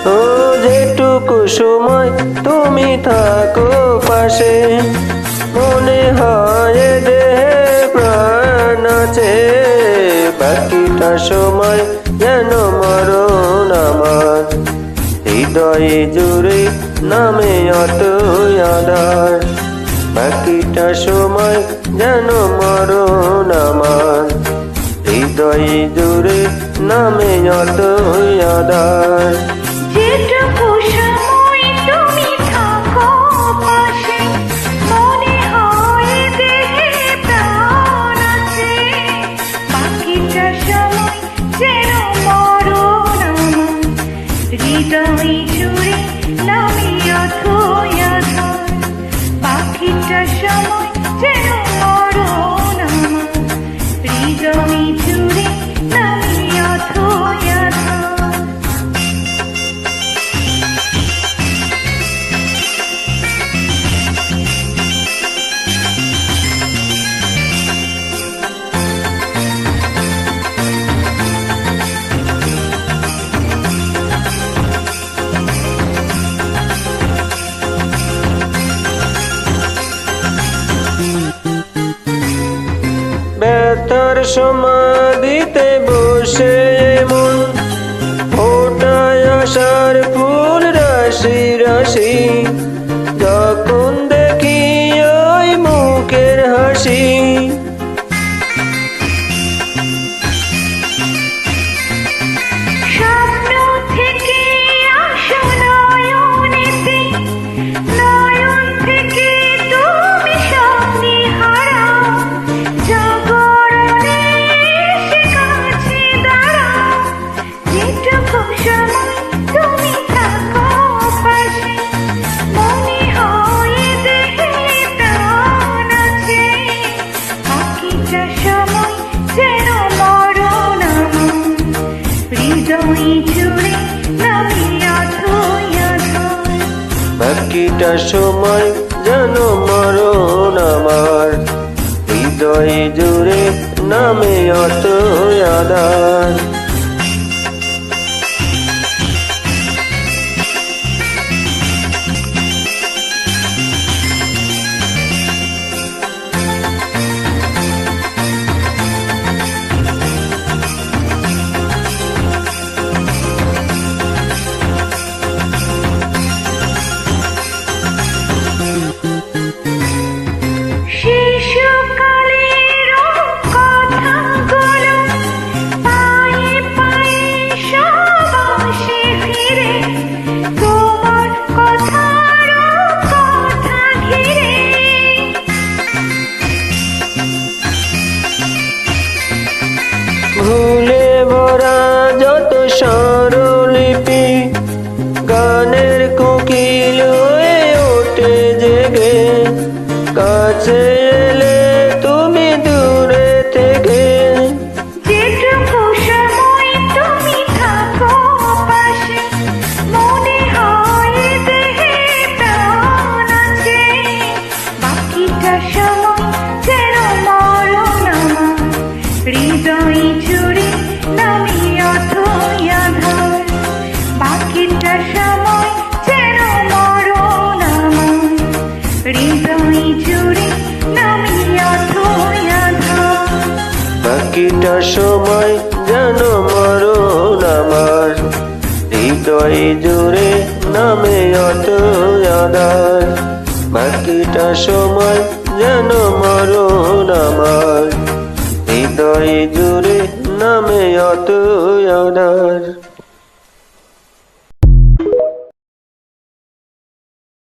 ও যেটুকু সময় তুমি থাকো পাশে, মনে হয় দেহে প্রাণ আছে। বাকিটা সময় যেন মরণ আমার, হৃদয়ে জুড়ে নামে অতই আধার। বাকিটা সময় যেন মরণ আমার, হৃদয়ে জুড়ে নামে অতই আধার। যেটুকু সময় তুমি থাকো পাশে, মনে হয় দেহে প্রাণ আছে। বাকিটা সময় যেন মরণ আমার, হৃদয়ে জুড়ে নামে অথই আধার। বাকিটা সময় যেন মরণ আমার, হৃদয়ে জুড়ে নামে অথই আধার। ব্যথার সমাধিতে বসে মন ফোটায় আশার ফুল রাশি রাশি। যখন দেখি ওই মুখের হাসি, স্বপ্ন থেকে আসো নয়নেতে, নয়ন থেকে তুমি স্বপ্নে হারাও। জাগরণে এসে কাছে দাঁড়াও। যেটুকু সময় তুমি থাকো পাশে, মনে হয় দেহে প্রাণ আছে। বাকিটা সময় যেন মরণ আমার, হৃদয়ে জুড়ে নামে অথই আধার। বাকিটা সময় যেন মরণ আমার, হৃদয়ে জুড়ে নামে অতই আধার। শিশুকালের কথাগুলো পায়ে পায়ে সব আসে ফিরে, তোমার কথার কথা ঘিরে। ভুলে ভরা যত স্বরলিপি, গানের কোকিল হয়ে ওঠে জেগে। কাছে এলে তুমি দূরে থেকে, যেটুকু সময় তুমি থাকো পাশে, মনে হয় দেহে প্রাণ আছে। বাকিটা সময় যেন মরণ আমার, হৃদয়ে জুড়ে নামে অথই আধার। বাকিটা সময় যেন মরণ আমার, হৃদয়ে জুড়ে নামে অথই আধার। বাকিটা সময় যেন মরণ আমার, হৃদয়ে জুড়ে নামে অতই আধার। বাকিটা সময় যেন মরণ আমার, হৃদয়ে জুড়ে নামে অতই আধার।